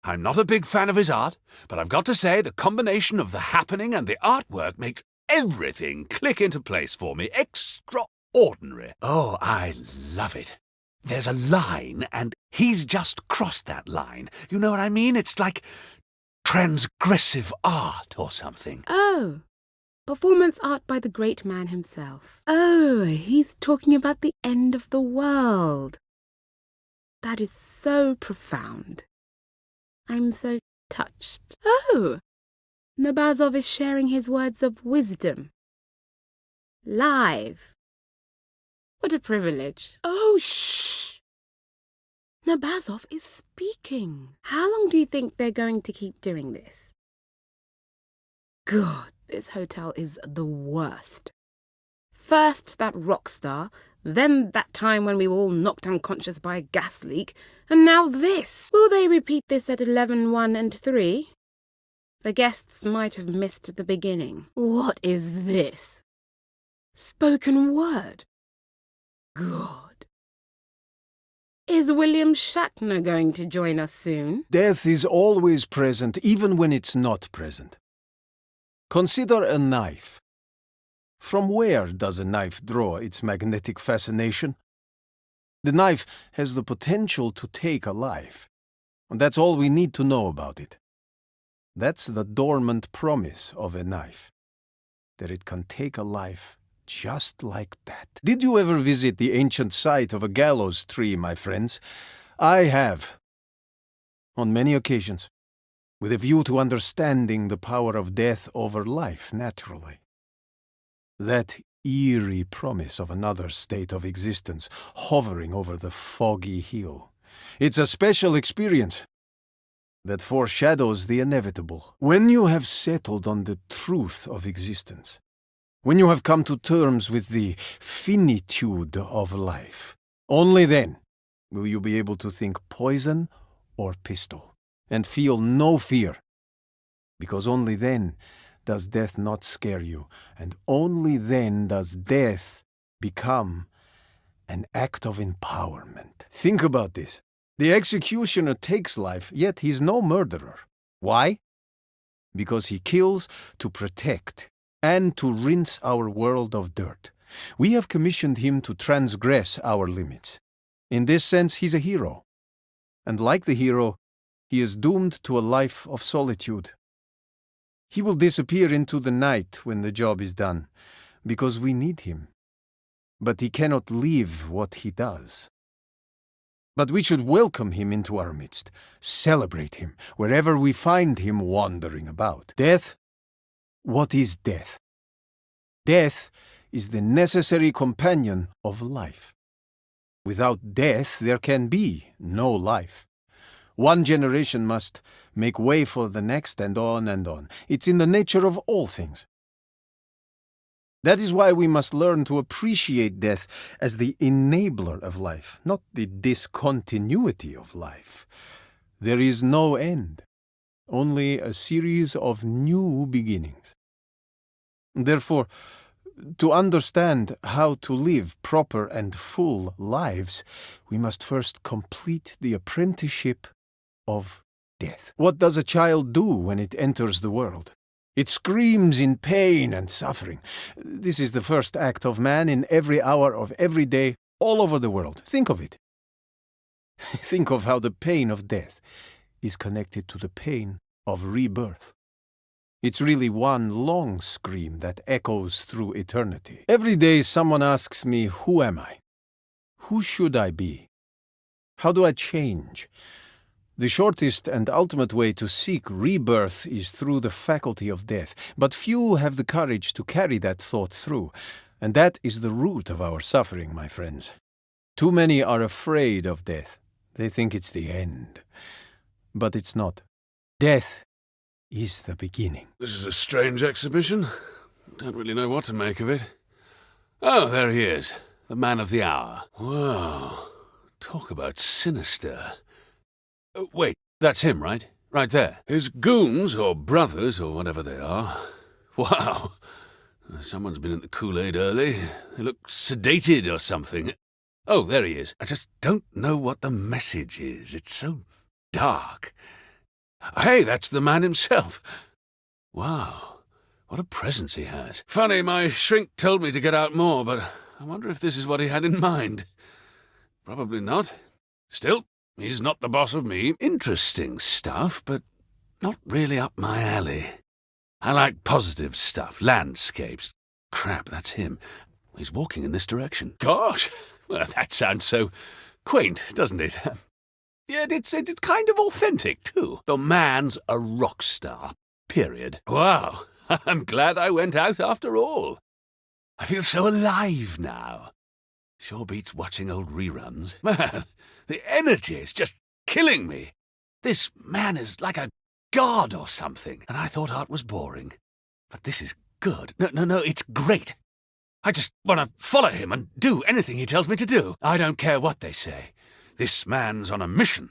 I'm not a big fan of his art, but I've got to say the combination of the happening and the artwork makes everything click into place for me. Extraordinary. Oh, I love it. There's a line, and he's just crossed that line. You know what I mean? It's like transgressive art or something. Oh, performance art by the great man himself. Oh, he's talking about the end of the world. That is so profound. I'm so touched. Oh, Nabazov is sharing his words of wisdom. Live. What a privilege. Oh, shh! Nabazov is speaking. How long do you think they're going to keep doing this? God, this hotel is the worst. First that rock star, then that time when we were all knocked unconscious by a gas leak, and now this. Will they repeat this at 11, 1 and 3? The guests might have missed the beginning. What is this? Spoken word. God. Is William Shatner going to join us soon? Death is always present, even when it's not present. Consider a knife. From where does a knife draw its magnetic fascination? The knife has the potential to take a life, and that's all we need to know about it. That's the dormant promise of a knife, that it can take a life just like that. Did you ever visit the ancient site of a gallows tree, my friends? I have. On many occasions, with a view to understanding the power of death over life naturally. That eerie promise of another state of existence hovering over the foggy hill. It's a special experience that foreshadows the inevitable. When you have settled on the truth of existence, when you have come to terms with the finitude of life, only then will you be able to think poison or pistol and feel no fear, because only then does death not scare you, and only then does death become an act of empowerment. Think about this. The executioner takes life, yet he's no murderer. Why? Because he kills to protect and to rinse our world of dirt. We have commissioned him to transgress our limits. In this sense, he's a hero. And like the hero, he is doomed to a life of solitude. He will disappear into the night when the job is done, because we need him. But he cannot leave what he does. But we should welcome him into our midst, celebrate him wherever we find him wandering about. Death? What is death? Death is the necessary companion of life. Without death, there can be no life. One generation must make way for the next, and on and on. It's in the nature of all things. That is why we must learn to appreciate death as the enabler of life, not the discontinuity of life. There is no end, only a series of new beginnings. Therefore, to understand how to live proper and full lives, we must first complete the apprenticeship of death. What does a child do when it enters the world? It screams in pain and suffering. This is the first act of man in every hour of every day, all over the world. Think of it. Think of how the pain of death is connected to the pain of rebirth. It's really one long scream that echoes through eternity. Every day someone asks me, who am I? Who should I be? How do I change? The shortest and ultimate way to seek rebirth is through the faculty of death, but few have the courage to carry that thought through, and that is the root of our suffering, my friends. Too many are afraid of death. They think it's the end. But it's not. Death is the beginning. This is a strange exhibition. Don't really know what to make of it. Oh, there he is, the man of the hour. Wow, talk about sinister. Wait, that's him, right? Right there. His goons, or brothers, or whatever they are. Wow. Someone's been in the Kool-Aid early. They look sedated or something. Oh, there he is. I just don't know what the message is. It's so dark. Hey, that's the man himself. Wow, what a presence he has. Funny, my shrink told me to get out more, but I wonder if this is what he had in mind. Probably not. Still, he's not the boss of me. Interesting stuff, but not really up my alley. I like positive stuff, landscapes. Crap, that's him. He's walking in this direction. Gosh, well, that sounds so quaint, doesn't it? Yet it's kind of authentic, too. The man's a rock star, period. Wow, I'm glad I went out after all. I feel so alive now. Sure beats watching old reruns. Man, the energy is just killing me. This man is like a god or something, and I thought art was boring. But this is good. No, it's great. I just want to follow him and do anything he tells me to do. I don't care what they say. This man's on a mission.